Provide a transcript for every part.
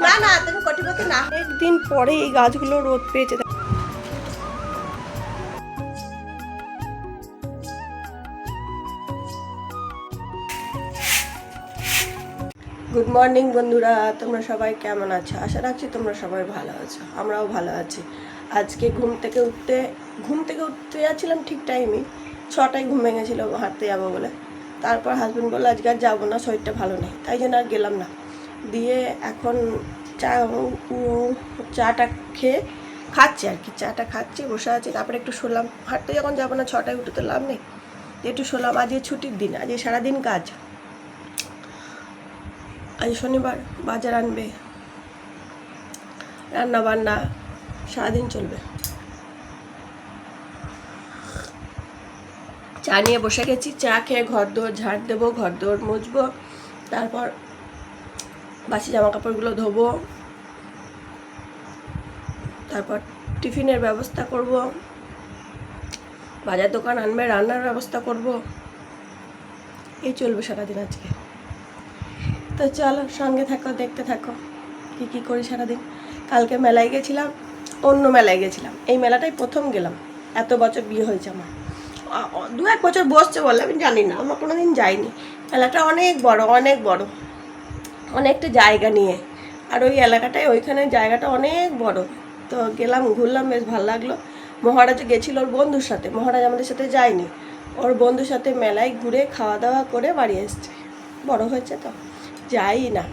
না না তুমি কোটিপতি না। একদিন পরে এই গাছগুলো রোদ পেয়েছে। গুড মর্নিং বন্ধুরা, তোমরা সবাই কেমন আছো? আশা রাখছি তোমরা সবাই ভালো আছো, আমরাও ভালো আছি। আজকে ঘুম থেকে উঠতে যাচ্ছিলাম ঠিক টাইমে, 6টায় ঘুম ভেঙেছিল হাঁটতে যাবো বলে। তারপর হাজব্যান্ড বললো আজকে আর যাবো না, শরীরটা ভালো নেই, তাই জন্য আর গেলাম না। দিয়ে এখন চাটা খেয়ে খাচ্ছি আর কি, চাটা খাচ্ছি, বসে আছি। তারপরে একটু শোলাম, হাঁটতে যখন যাবো না 6টায় উঠে তো লাভ নেই, একটু শোলাম। আজকে ছুটির দিন, আজকে সারাদিন কাজ। আজ শনিবার, বাজার আনবে, রান্না বান্না সারাদিন চলবে। চা নিয়ে বসে গেছি, চা খেয়ে ঘর দোর ঝাড় দেবো, ঘর দোর মুছবো, তারপর বাসি জামা কাপড়গুলো ধোবো, তারপর টিফিনের ব্যবস্থা করব, বাজার দোকান আনবে, রান্নার ব্যবস্থা করব, এই চলবে সারাদিন আজকে। তো চলো সঙ্গে থাকো, দেখতে থাকো কী কী করি সারাদিন। কালকে মেলায় গেছিলাম, অন্য মেলায় গেছিলাম, এই মেলাটাই প্রথম গেলাম। এত বছর বিয়ে হয়েছে আমার, 2-1 বছর বসছে বলে আমি জানি না, আমার কোনো দিন যাইনি। মেলাটা অনেক বড়, অনেকটা জায়গা নিয়ে, আর ওই এলাকাটায় ওইখানে জায়গাটা অনেক বড়। তো গেলাম, ঘুরলাম, বেশ ভালো লাগলো। মহারাজ গেছিলো ওর বন্ধুর সাথে, মহারাজ আমাদের সাথে যায়নি, ওর বন্ধুর সাথে মেলায় ঘুরে খাওয়া দাওয়া করে বাড়ি এসছে। বড় হয়েছে তো যাই না।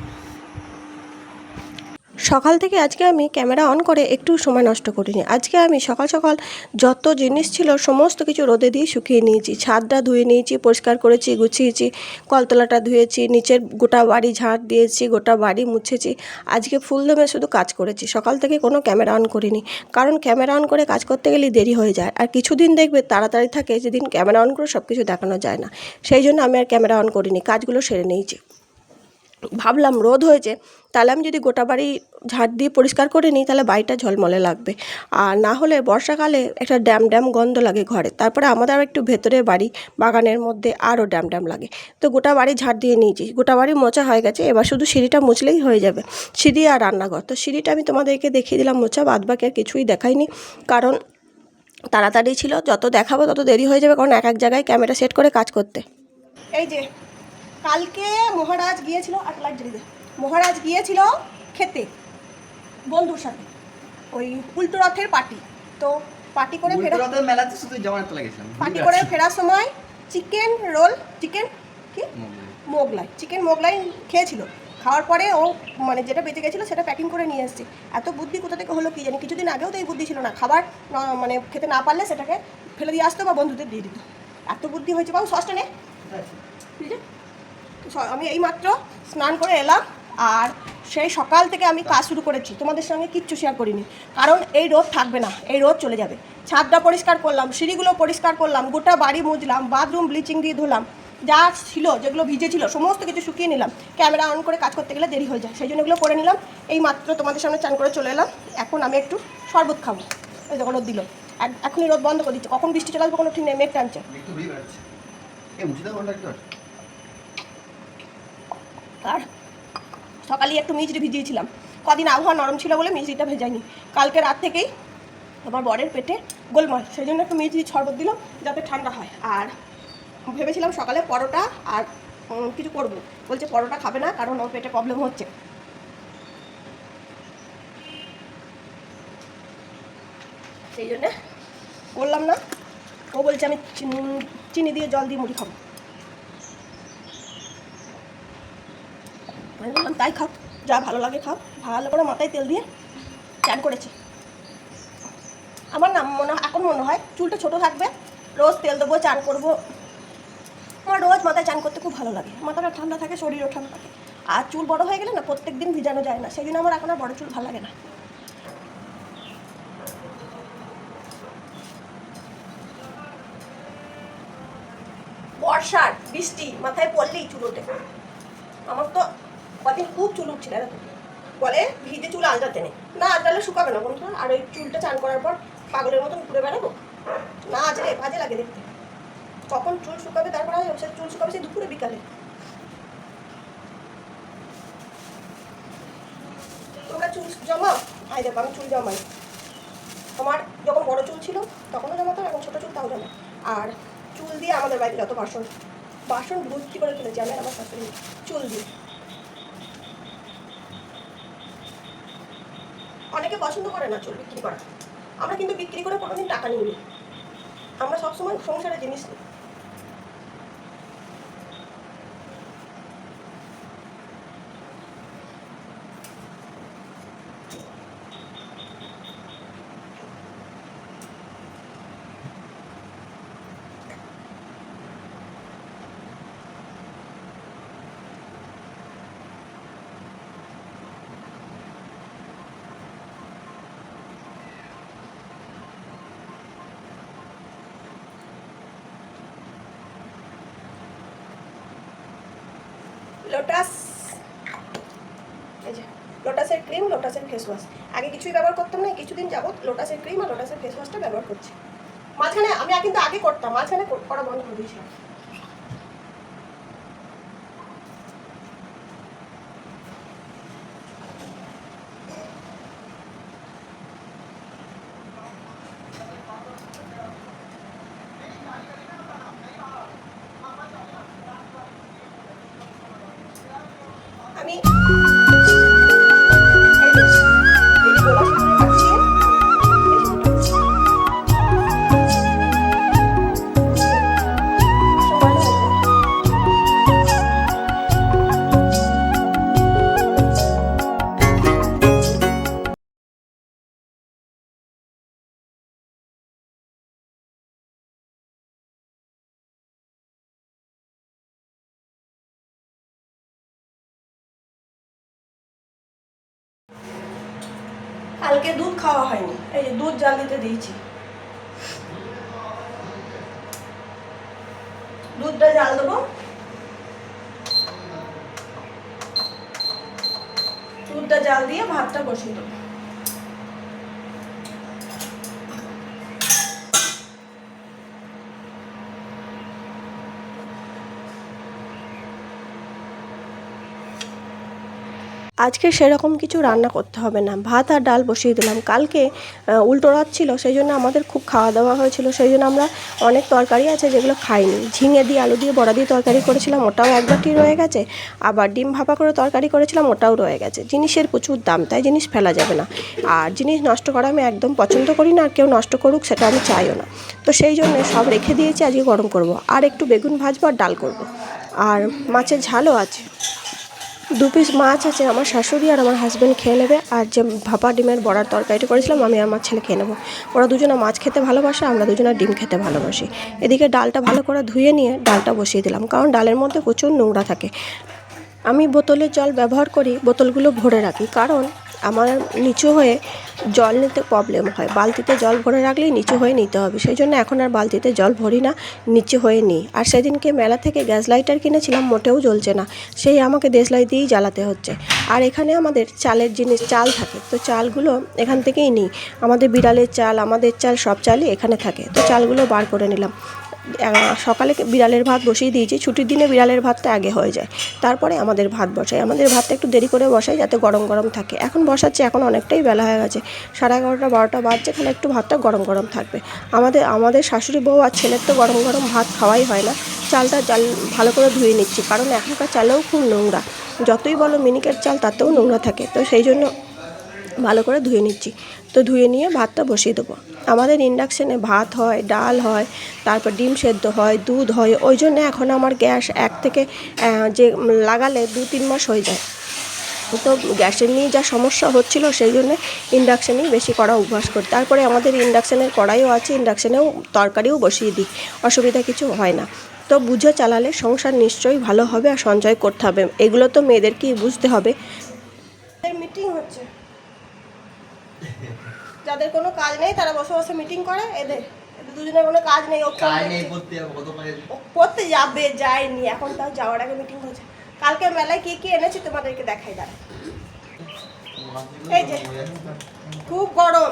সকাল থেকে আজকে আমি ক্যামেরা অন করে একটু সময় নষ্ট করিনি। আজকে আমি সকাল সকাল যত জিনিস ছিল সমস্ত কিছু রোদে দিয়ে শুকিয়ে নিয়েছি। ছাদটা ধুয়ে নিয়েছি, পরিষ্কার করেছি, গুছিয়েছি, কলতলাটা ধুয়েছি, নিচের গোটা বাড়ি ঝাঁট দিয়েছি, গোটা বাড়ি মুছেছি। আজকে ফুল দমে শুধু কাজ করেছি, সকাল থেকে কোনো ক্যামেরা অন করিনি, কারণ ক্যামেরা অন করে কাজ করতে গেলেই দেরি হয়ে যায়। আর কিছুদিন দেখবে তাড়াতাড়ি থাকে, যেদিন ক্যামেরা অন করে সব কিছু দেখানো যায় না, সেই জন্য আমি আর ক্যামেরা অন করিনি, কাজগুলো সেরে নিয়েছি। ভাবলাম রোদ হয়েছে, তাহলে আমি যদি গোটা বাড়ি ঝাড় দিয়ে পরিষ্কার করে নিই তাহলে বাড়িটা ঝলমলে লাগবে, আর না হলে বর্ষাকালে একটা ড্যাম গন্ধ লাগে ঘরে। তারপরে আমাদের আবার একটু ভেতরে বাড়ি, বাগানের মধ্যে আরও ড্যাম লাগে। তো গোটা বাড়ি ঝাড় দিয়ে নিয়েছি, গোটা বাড়ি মোছা হয়ে গেছে, এবার শুধু সিঁড়িটা মুছলেই হয়ে যাবে, সিঁড়ি আর রান্নাঘর। তো সিঁড়িটা আমি তোমাদেরকে দেখিয়ে দিলাম মোছা, বাদবাকি আর কিছুই দেখাইনি, কারণ তাড়াতাড়ি ছিল, যত দেখাবো তত দেরি হয়ে যাবে, কারণ এক জায়গায় ক্যামেরা সেট করে কাজ করতে। এই যে কালকে মহারাজ গিয়েছিল, আর লাইট জ্বালিয়ে দে, মহারাজ গিয়েছিল খেতে বন্ধুর সাথে, ওই উল্টো রথের পার্টি। তো পার্টি করে ফেরার সময় চিকেন রোল, চিকেন মোগলাই খেয়েছিল। খাওয়ার পরে ও মানে যেটা বেঁচে গেছিলো সেটা প্যাকিং করে নিয়ে এসছে। এত বুদ্ধি কোথা থেকে হলো কি জানি, কিছুদিন আগেও তো এই বুদ্ধি ছিল না, খাবার মানে খেতে না পারলে সেটাকে ফেলে দিয়ে আসতো বা বন্ধুদের দিয়ে দিত। এত বুদ্ধি হয়েছে। বাবু সসটা নে। আমি এইমাত্র স্নান করে এলাম, আর সেই সকাল থেকে আমি কাজ শুরু করেছি, তোমাদের সঙ্গে কিচ্ছু শেয়ার করিনি, কারণ এই রোদ থাকবে না, এই রোদ চলে যাবে। ছাদটা পরিষ্কার করলাম, সিঁড়িগুলো পরিষ্কার করলাম, গোটা বাড়ি মুছলাম, বাথরুম ব্লিচিং দিয়ে ধুলাম, যা ছিল যেগুলো ভিজে ছিল সমস্ত কিছু শুকিয়ে নিলাম। ক্যামেরা অন করে কাজ করতে গেলে দেরি হয়ে যায়, সেই জন্য এগুলো করে নিলাম। এই মাত্র তোমাদের সামনে চান করে চলে এলাম। এখন আমি একটু শরবত খাবো, ওই যখন রোদ দিল, এখনই রোদ বন্ধ করে দিচ্ছে, কখন বৃষ্টি চলে আসবে কোনো ঠিক নেই, মেঘ টানছে। আর সকালে একটু মিজরি ভিজিয়েছিলাম, কদিন আবহাওয়া নরম ছিল বলে মিজরিটা ভেজাইনি। কালকে রাত থেকেই আমার বরের পেটে গোলমাল, সেই জন্য একটু মিজরি শরবত দিলাম যাতে ঠান্ডা হয়। আর ভেবেছিলাম সকালে পরোটা আর কিছু করবো, বলছে পরোটা খাবে না কারণ ওর পেটে প্রবলেম হচ্ছে। সেই জন্যে বললাম না, ও বলছে আমি চিনি দিয়ে জল দিয়ে মুড়ি খাবো। আমি বললাম তাই খাও, যা ভালো লাগে খাও। ভালো করে মাথায় তেল দিয়ে চান করেছি। আমার না এখন মনে হয় চুলটা ছোটো থাকবে, রোজ তেল দেবো, চান করবো। আমার রোজ মাথায় চান করতে খুব ভালো লাগে, মাথাটা ঠান্ডা থাকে, শরীরও ঠান্ডা থাকে। আর চুল বড় হয়ে গেলে না প্রত্যেক দিন ভিজানো যায় না, সেই জন্য আমার এখন আর বড় চুল ভালো লাগে না। বর্ষার বৃষ্টি মাথায় পড়লেই চুল ওঠে। আমার তো কদিন খুব চুল উঠছিল, এরকম বলে ভিজে চুল আলটাতে নেই, না আলটালে শুকাবে না বন্ধুরা। আর ওই চুলটা চান করার পর পাগলের মতন ঘুরে বেড়াবো, না আজরে বাজে লাগে দেখতে। কখন চুল শুকাবে, তারপরে চুল শুকাবে সেই দুপুরে বিকালে। চুল জমাও? আই দেখো আমি চুল জমাই। তোমার যখন বড় চুল ছিল তখনও জমাতো, এখন ছোটো চুল তাও জমা। আর চুল দিয়ে আমাদের বাড়িতে যত বাসন ভর্তি করে ফেলেছি আমি আর আমার শাশুড়ি চুল দিয়ে। অনেকে পছন্দ করে না চুল বিক্রি করা, আমরা কিন্তু বিক্রি করে কোনোদিন টাকা নিইনি, আমরা সবসময় সংসারে জিনিস নিই। লোটাস, এই যে লোটাসের ক্রিম, লোটাসের ফেস ওয়াশ। আগে কিছুই ব্যবহার করতাম না, কিছুদিন যাবত লোটাসের ক্রিম আর লোটাসের ফেস ওয়াশটা ব্যবহার করছি। মাঝখানে আমি কিন্তু আগে করতাম, মাঝখানে করা বন্ধ করে দিয়েছিলাম। আমি কালকে দুধ খাওয়া হয়নি, এই যে দুধ জাল দিতে দিয়েছি, দুধটা জাল দেবো। দুধটা জাল দিয়ে ভাতটা বসিয়ে দেবো। আজকে সেরকম কিছু রান্না করতে হবে না, ভাত আর ডাল বসিয়ে দিলাম। কালকে উল্টো রাত ছিল, সেই জন্য আমাদের খুব খাওয়া দাওয়া হয়েছিল, সেই জন্য আমরা অনেক তরকারি আছে যেগুলো খাইনি। ঝিঙে দিয়ে আলু দিয়ে বড়া দিয়ে তরকারি করেছিলাম, ওটাও এক বাটি রয়ে গেছে। আবার ডিম ভাপা করে তরকারি করেছিলাম, ওটাও রয়ে গেছে। জিনিসের প্রচুর দাম, তাই জিনিস ফেলা যাবে না। আর জিনিস নষ্ট করা আমি একদম পছন্দ করি না, আর কেউ নষ্ট করুক সেটা আমি চাইও না। তো সেই জন্য সব রেখে দিয়েছি, আজকে গরম করব। আর একটু বেগুন ভাজবো আর ডাল করব। আর মাছের ঝালও আছে, 2 পিস মাছ আছে, আমার শাশুড়ি আর আমার হাজব্যান্ড খেয়ে নেবে। আর যে ভাপা ডিমের বড়ার তরকারিটা করেছিলাম আমি আর আমার ছেলে খেয়ে নেবো। ওরা দুজনে মাছ খেতে ভালোবাসে, আমরা দুজনে ডিম খেতে ভালোবাসি। এদিকে ডালটা ভালো করে ধুয়ে নিয়ে ডালটা বসিয়ে দিলাম, কারণ ডালের মধ্যে প্রচুর নোংরা থাকে। আমি বোতলের জল ব্যবহার করি, বোতলগুলো ভরে রাখি, কারণ আমার নিচু হয়ে জল নিতে প্রবলেম হয়। বালতিতে জল ভরে রাখলেই নিচু হয়ে নিতে হবে, সেই জন্য এখন আর বালতিতে জল ভরি না, নিচু হয়ে নিই। আর সেদিনকে মেলা থেকে গ্যাস লাইটার কিনেছিলাম, মোটেও জ্বলছে না, সেই আমাকে দেশলাই দিয়েই জ্বালাতে হচ্ছে। আর এখানে আমাদের চালের জিনিস, চাল থাকে, তো চালগুলো এখান থেকেই নিই। আমাদের বিড়ালের চাল, আমাদের চাল, সব চালই এখানে থাকে, তো চালগুলো বার করে নিলাম। সকালে বিড়ালের ভাত বসিয়ে দিয়েছি, ছুটির দিনে বিড়ালের ভাতটা আগে হয়ে যায়, তারপরে আমাদের ভাত বসাই। আমাদের ভাতটা একটু দেরি করে বসাই যাতে গরম গরম থাকে। এখন বসাচ্ছি, এখন অনেকটাই বেলা হয়ে গেছে, 11:30 12টা বাজছে, তাহলে একটু ভাতটা গরম গরম থাকবে। আমাদের শাশুড়ি বউ আর ছেলের তো গরম গরম ভাত খাওয়াই হয় না। চালটা ভালো করে ধুয়ে নিচ্ছি, কারণ এখনকার চালেও খুব নোংরা, যতই বলো মিনিকেট চাল তাতেও নোংরা থাকে, তো সেই জন্য ভালো করে ধুয়ে নিচ্ছি। তো ধুয়ে নিয়ে ভাতটা বসিয়ে দেবো। আমাদের ইন্ডাকশানে ভাত হয়, ডাল হয়, তারপর ডিম সেদ্ধ হয়, দুধ হয়, ওই জন্য এখন আমার গ্যাস এক থেকে যে লাগালে 2-3 মাস হয়ে যায়। তো গ্যাসের নিয়ে যা সমস্যা হচ্ছিল, সেই জন্য ইন্ডাকশানেই বেশি করা অভ্যাস করি। তারপরে আমাদের ইন্ডাকশানের কড়াইও আছে, ইন্ডাকশানেও তরকারিও বসিয়ে দিই, অসুবিধা কিছু হয় না। তো বুঝে চালালে সংসার নিশ্চয়ই ভালো হবে, আর সঞ্চয় করতে হবে, এগুলো তো মেয়েদেরকেই বুঝতে হবে। মিটিং হচ্ছে, যাদের কোনো কাজ নেই তারা বসে বসে মিটিং করে। এদের দুজনের কোনো কাজ নেই, পড়তে যাবে, যায়নি, এখন তাও যাওয়ার আগে মিটিং হচ্ছে। কালকে মেলায় কি কি এনেছি তোমাদেরকে দেখাই, দাঁড়া। এই যে খুব গরম,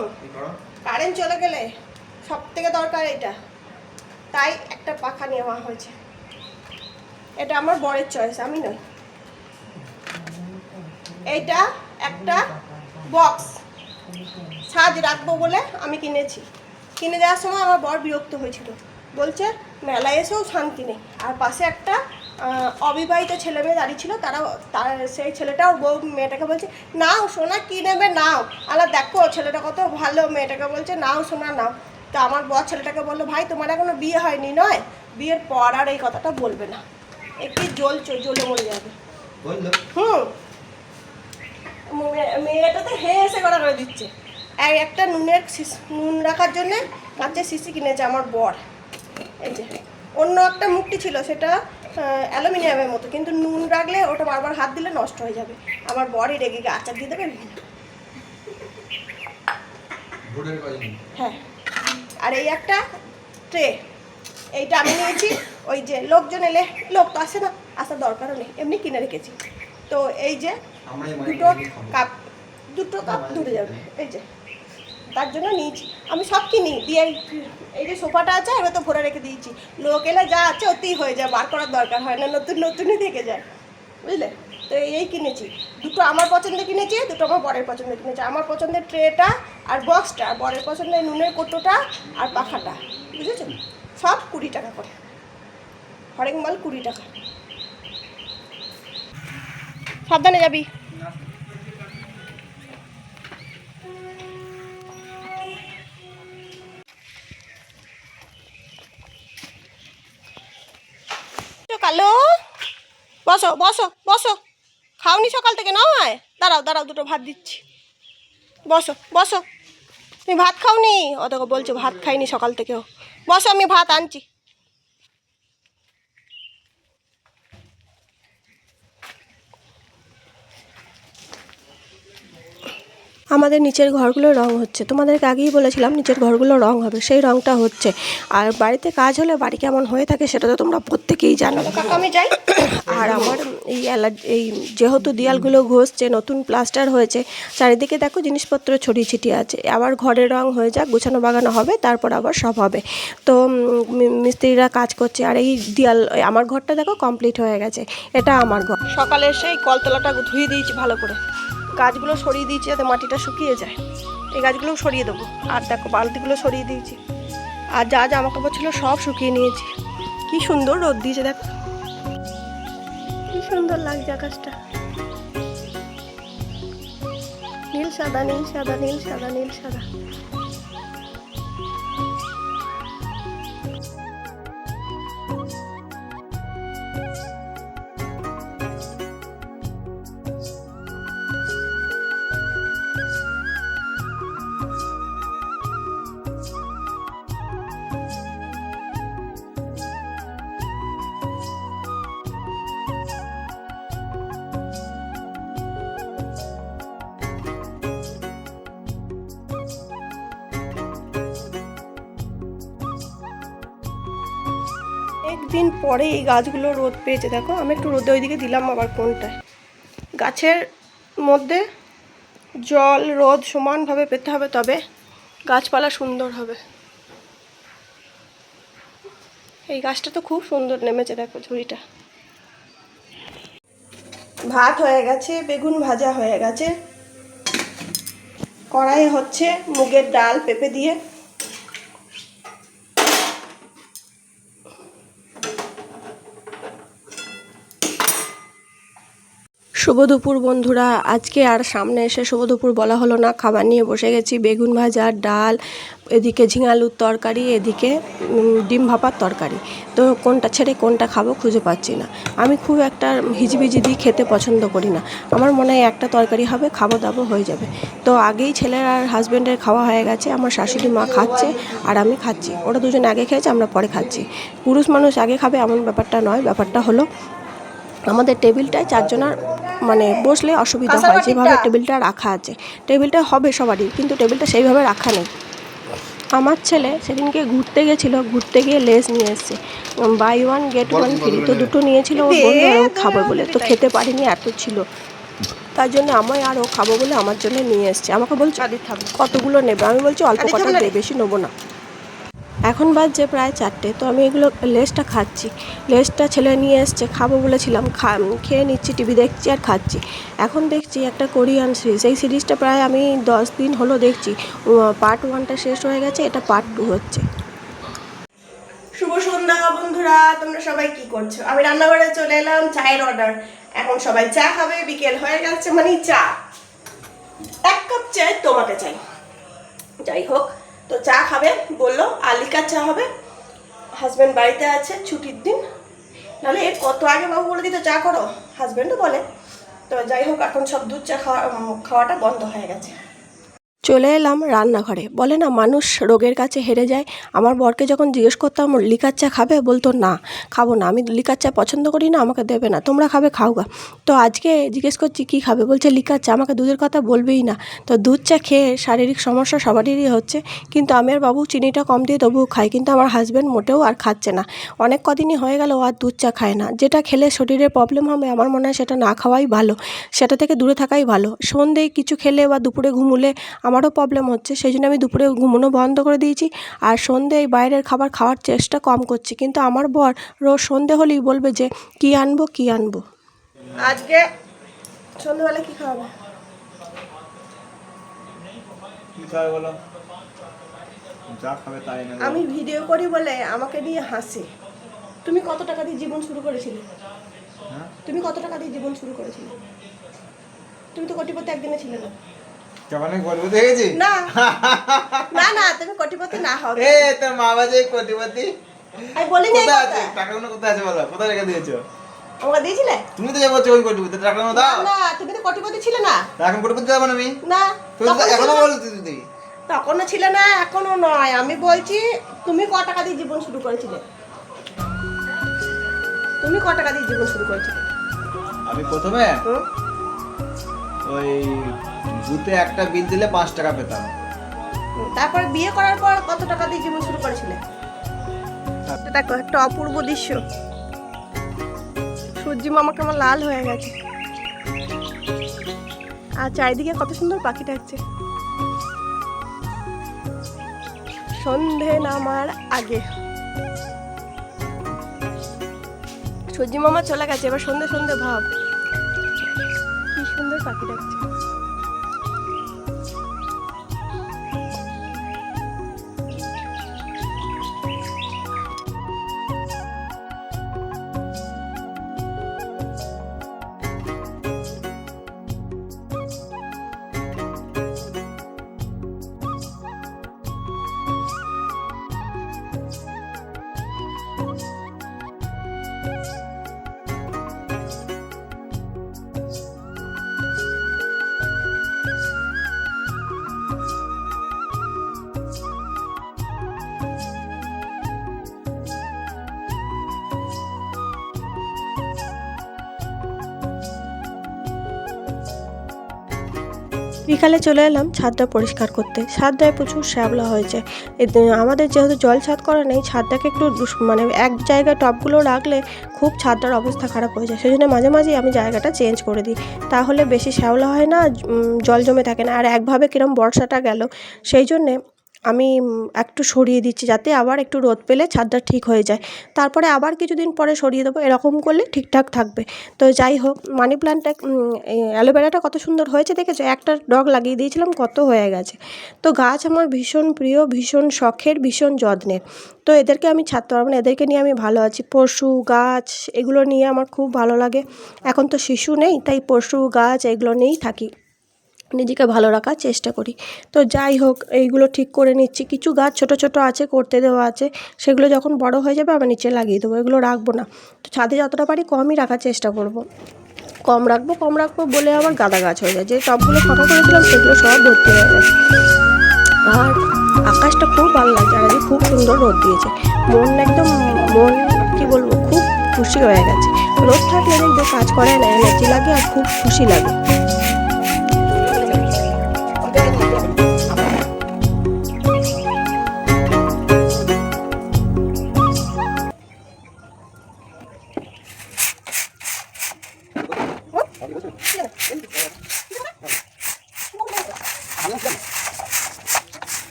কারেন্ট চলে গেলে সব থেকে দরকার এটা, তাই একটা পাখা নেওয়া হয়েছে। এটা আমার বরের চয়েস, আমি নয়। এইটা একটা বক্স সাজ রাখবো বলে আমি কিনেছি। কিনে দেওয়ার সময় আমার বর বিরক্ত হয়েছিল, বলছে মেলায় এসেও শান্তি নেই। আর পাশে একটা অবিবাহিত ছেলে মেয়ে দাঁড়িয়ে ছিল, তার সেই ছেলেটা ওর বউ মেয়েটাকে বলছে নাও সোনা কী নেবে নাও। আলা দেখো ছেলেটা কত ভালো, মেয়েটাকে বলছে নাও সোনা নাও। তো আমার বর ছেলেটাকে বললো ভাই তোমার এখনো বিয়ে হয়নি, নয় বিয়ের পর আর এই কথাটা বলবে না, একটু জ্বলে মরে যাবে। মেয়েটা তো হেসে করা করে দিচ্ছে। একটা নুন রাখার জন্যে কাঁচের শিশি কিনেছে আমার বর। এই যে অন্য একটা মুখটি ছিল, সেটা অ্যালুমিনিয়ামের মতো, কিন্তু নুন রাখলে ওটা বারবার হাত দিলে নষ্ট হয়ে যাবে। আমার বরই রেগে গিয়ে আচার দিয়ে দেবে। হ্যাঁ, আর এই একটা ট্রে, এইটা আমি নিয়েছি। ওই যে লোকজন এলে, লোক তো আসে না, আসার দরকারও নেই, এমনি কিনে রেখেছি। তো এই যে দুটো কাপ ধরে যাবে, এই যে তার জন্য নিয়েছি। আমি সব কিনি দিয়ে, এই যে সোফাটা আছে এবার তো ভরে রেখে দিয়েছি, লোক এলে যা আছে ওতেই হয়ে যায়, বার করার দরকার হয় না, নতুনই থেকে যায়, বুঝলে। তো এই কিনেছি, দুটো আমার পছন্দের কিনেছি, দুটো আমার বরের পছন্দের কিনেছি। আমার পছন্দের ট্রেটা আর বক্সটা, বরের পছন্দের নুনের কৌটোটা আর পাখাটা, বুঝেছো, সব 20 টাকা করে, হরেক মাল 20 টাকা। সাবধানে যাবি। কালো বসো বসো বসো, খাওনি সকাল থেকে? নয় দাঁড়াও দুটো ভাত দিচ্ছি, বসো বসো। তুমি ভাত খাওনি? ও দেখো বলছো ভাত খাইনি সকাল থেকেও। বসো আমি ভাত আনছি। আমাদের নিচের ঘরগুলো রং হচ্ছে, তোমাদেরকে আগেই বলেছিলাম নিচের ঘরগুলো রং হবে, সেই রংটা হচ্ছে। আর বাড়িতে কাজ হলে বাড়ি কেমন হয়ে থাকে সেটা তো তোমরা প্রত্যেকেই জানো। আমি যাই। আর আমার এই যেহেতু দেয়ালগুলো ঘষছে, নতুন প্লাস্টার হয়েছে, চারিদিকে দেখো জিনিসপত্র ছড়িয়ে ছিটিয়ে আছে। আবার ঘরের রং হয়ে যাক, গোছানো বাগানো হবে, তারপর আবার সব হবে। তো মিস্ত্রিরা কাজ করছে। আর এই দেয়াল, আমার ঘরটা দেখো কমপ্লিট হয়ে গেছে, এটা আমার ঘর। সকালে এসে এই কলতলাটা ধুয়ে দিয়েছি ভালো করে, গাছগুলো সরিয়ে দিয়েছি যাতে মাটিটা শুকিয়ে যায়। এই গাছগুলোও সরিয়ে দেবো। আর দেখো বালতিগুলো সরিয়ে দিয়েছি, আর যা জামা কাপড় ছিল সব শুকিয়ে নিয়েছি। কি সুন্দর রোদ দিয়েছে দেখো, কি সুন্দর লাগছে আকাশটা, নীল সাদা নীল সাদা নীল সাদা নীল সাদা। একদিন পরে এই গাছগুলো রোদ পেয়েছে দেখো। আমি একটু রোদে ওইদিকে দিলাম, আবার কোনটায়। গাছের মধ্যে জল রোদ সমানভাবে পেতে হবে, তবে গাছপালা সুন্দর হবে। এই গাছটা তো খুব সুন্দর নেমেছে দেখো, ঝুড়িটা। ভাত হয়ে গেছে, বেগুন ভাজা হয়ে গেছে, কড়াই হচ্ছে মুগের ডাল পেঁপে দিয়ে। শুভ দুপুর বন্ধুরা। আজকে আর সামনে এসে শুভ দুপুর বলা হলো না, খাবার নিয়ে বসে গেছি। বেগুন ভাজা, ডাল, এদিকে ঝিঙালুর তরকারি, এদিকে ডিম ভাপার তরকারি। তো কোনটা ছেড়ে কোনটা খাবো খুঁজে পাচ্ছি না। আমি খুব একটা হিজিবিজি দিয়ে খেতে পছন্দ করি না। আমার মনে হয় একটা তরকারি হবে, খাবো দাবো হয়ে যাবে। তো আগেই ছেলের আর হাজব্যান্ডের খাওয়া হয়ে গেছে। আমার শাশুড়ি মা খাচ্ছে আর আমি খাচ্ছি। ওরা দুজন আগে খেয়েছে, আমরা পরে খাচ্ছি। পুরুষ মানুষ আগে খাবে এমন ব্যাপারটা নয়। ব্যাপারটা হলো আমাদের টেবিলটায় চারজনের মানে বসলে অসুবিধা হয়, যেভাবে টেবিলটা রাখা আছে। টেবিলটা হবে সবারই, কিন্তু টেবিলটা সেইভাবে রাখা নেই। আমার ছেলে সেদিনকে ঘুরতে গেছিলো, ঘুরতে গিয়ে লেস নিয়ে এসছে, buy one get one free. তো দুটো নিয়েছিল ওর বন্ধু আর ও খাবে বলে, তো খেতে পারিনি, এত ছিল। তার জন্য আমি আর ও খাবো বলে আমার জন্য নিয়ে এসছে। আমাকে বলছে কতগুলো নেবে, আমি বলছি অল্প কটা, বেশি নেবো না। এখন বাজছে প্রায় 4টে। তো আমি এগুলো লেসটা খাচ্ছি। লেসটা ছেলে নিয়ে এসছে, খাবো বলেছিলাম, খেয়ে নিচ্ছি, টিভি দেখছি আর খাচ্ছি। এখন দেখছি একটা কোরিয়ান সিরিজ। এই সিরিজটা প্রায় আমি 10 দিন হলো দেখছি। পার্ট 1টা শেষ হয়ে গেছে, এটা পার্ট 2 হচ্ছে। শুভ সন্ধ্যা বন্ধুরা, তোমরা সবাই কি করছো? আমি রান্নাঘরে চলে এলাম, চায়ের অর্ডার। এখন সবাই চা খাবে, বিকেল হয়ে গেছে মানে চা। 1 কাপ চা তোমাকে চাই। যাই হোক, তো চা খাবে বললো, আর লিকার চা হবে। হাজব্যান্ড বাড়িতে আছে, ছুটির দিন, নাহলে এর কত আগে বাবু বলে দিত চা করো, হাজব্যান্ডও বলে। তো যাই হোক, এখন সব দুধ চা খাওয়াটা বন্ধ হয়ে গেছে। চলে এলাম রান্নাঘরে। বলে না মানুষ রোগের কাছে হেরে যায়। আমার বরকে যখন জিজ্ঞেস করতাম লিকার চা খাবে, বলতো না খাবো না, আমি লিকার চা পছন্দ করি না, আমাকে দেবে না, তোমরা খাবে খাও গা। তো আজকে জিজ্ঞেস করছি কী খাবে, বলছে লিকার চা, আমাকে দুধের কথা বলবেই না। তো দুধ চা খেয়ে শারীরিক সমস্যা সবারই হচ্ছে, কিন্তু আমি আর বাবু চিনিটা কম দিয়ে তবুও খাই, কিন্তু আমার হাজব্যান্ড মোটেও আর খাচ্ছে না। অনেক কদিনই হয়ে গেল আর দুধ চা খায় না। যেটা খেলে শরীরের প্রবলেম হবে, আমার মনে হয় সেটা না খাওয়াই ভালো, সেটা থেকে দূরে থাকাই ভালো। সন্ধ্যেয় কিছু খেলে বা দুপুরে ঘুমুলে আমারও প্রবলেম হচ্ছে, সেই জন্য আমি দুপুরে ঘুমোনো বন্ধ করে দিয়েছি, আর সন্ধ্যেয় বাইরের খাবার খাওয়ার চেষ্টা কম করছি। কিন্তু আমার বর রোজ সন্ধে হলেই বলবে যে কী আনবো কী আনবো। আজকে সন্ধ্যেবেলা কী খাওয়াবে? আমি ভিডিও করি বলে আমাকে দিয়ে হাসে। তুমি কত টাকা দিয়ে জীবন শুরু করেছিলে? তুমি কত টাকা দিয়ে জীবন শুরু করেছিলে? তুমি তো কোটিপতি একদিনে ছিলে না। কেমন কোটিপতি হয়েছি? না না না, তুমি কোটিপতি না হবে। এ তোর মা বাজে কোটিপতি। আমি বলিনি কোথায় আছে টাকাগুলো, কোথায় আছে বলো, কোথায় রেখে দিয়েছো? আমাকে দিয়েছিলে? তুমি তো যা বলছো ওই কোটিপতি, টাকাগুলো দাও। না, তুমি তো কোটিপতি ছিলে না। এখন কোটিপতি যাবো না আমি? না, তুমি তো এখনো বলছো দিদি। তখনও ছিলে না, এখনো নয়। আমি বলছি তুমি ক টাকা দিয়ে জীবন শুরু করেছিলে? তুমি ক টাকা দিয়ে জীবন শুরু করেছিলে? আমি প্রথমে ওই বুথে একটা বিল দিলে 5 টাকা পেতাম। তারপর বিয়ে করার পর কত টাকা দিয়ে জীবন শুরু করেছিলে? দেখো একটা অপূর্ব দৃশ্য, সূর্য মামা কেমন লাল হয়ে গেছে, আর চারিদিকে কত সুন্দর পাখি ডাকছে। সন্ধে নামার আগে সূর্য মামা চলে গেছে, এবার সন্ধে সন্ধে ভাব, কি সুন্দর পাখি ডাকছে। বিকালে চলে এলাম ছাদটা পরিষ্কার করতে। ছাদটায় প্রচুর শ্যাওলা হয়েছে। আমাদের যেহেতু জল ছাদ করা নেই, ছাদটাকে একটু মানে এক জায়গায় টবগুলো রাখলে খুব ছাদটার অবস্থা খারাপ হয়ে যায়, সেই জন্য মাঝে মাঝেই আমি জায়গাটা চেঞ্জ করে দিই, তাহলে বেশি শ্যাওলা হয় না, জল জমে থাকে না। আর একভাবে কিরম বর্ষাটা গেল, সেই জন্যে আমি একটু সরিয়ে দিচ্ছি, যাতে আবার একটু রোদ পেলে ছাদটা ঠিক হয়ে যায়, তারপরে আবার কিছুদিন পরে সরিয়ে দেবো। এরকম করলে ঠিকঠাক থাকবে। তো যাই হোক, মানি প্ল্যান্টটা অ্যালোভেরাটা কত সুন্দর হয়েছে দেখেছো? একটা ডগ লাগিয়ে দিয়েছিলাম, কত হয়ে গেছে। তো গাছ আমার ভীষণ প্রিয়, ভীষণ শখের, ভীষণ যত্নের। তো এদেরকে আমি ছাড়তে পারবো না, এদেরকে নিয়ে আমি ভালো আছি। পশু গাছ এগুলো নিয়ে আমার খুব ভালো লাগে। এখন তো শিশু নেই, তাই পশু গাছ এগুলো নিয়েই থাকি, নিজেকে ভালো রাখার চেষ্টা করি। তো যাই হোক, এইগুলো ঠিক করে নিচ্ছি। কিছু গাছ ছোট ছোট আছে, করতে দেওয়া আছে, সেগুলো যখন বড় হয়ে যাবে আমি নিচে লাগিয়ে দেবো, এগুলো রাখবো না। তো ছাদে যতটা পারি কমই রাখার চেষ্টা করব। কম রাখবো বলে আবার গাঁদা গাছ হয়ে যায়। যে টবগুলো ফাঁকা করেছিলাম সেগুলো সব ভর্তি হয়ে গেছে। আর আকাশটা খুব ভালো লাগছে, আর খুব সুন্দর রোদ দিয়েছে। মন কি বলবো, খুব খুশি হয়ে গেছে। রোদ থাকলে দেখবে কাজ করে না, এনার্জি লাগে আর খুব খুশি লাগে।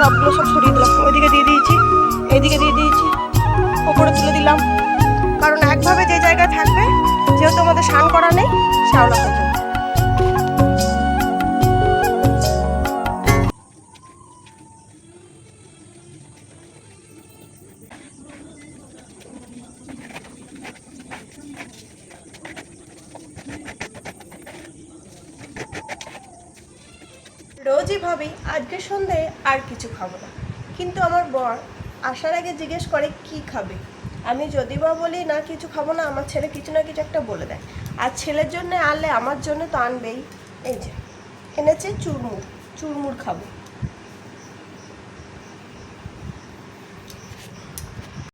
টপগুলো সব সরিয়ে দিলাম, ওইদিকে দিয়ে দিয়েছি, এইদিকে দিয়ে দিয়েছি, ওপরে তুলে দিলাম, কারণ একভাবে যে জায়গায় থাকবে, যেহেতু আমাদের স্নান করা নেই, শ্যাওলা হয়ে যাবে। রোজই ভাবি আজকে সন্ধে আর কিছু খাবো না, কিন্তু আমার বর আসার আগে জিজ্ঞেস করে কি খাবে। আমি যদি বা বলি না কিছু খাবো না, আমার ছেলে কিছু না কিছু একটা বলে দেয়। আর ছেলের জন্য আনলে আমার জন্য তো আনবেই। এই যে এনেছে চুরমুর, চুরমুর খাবো।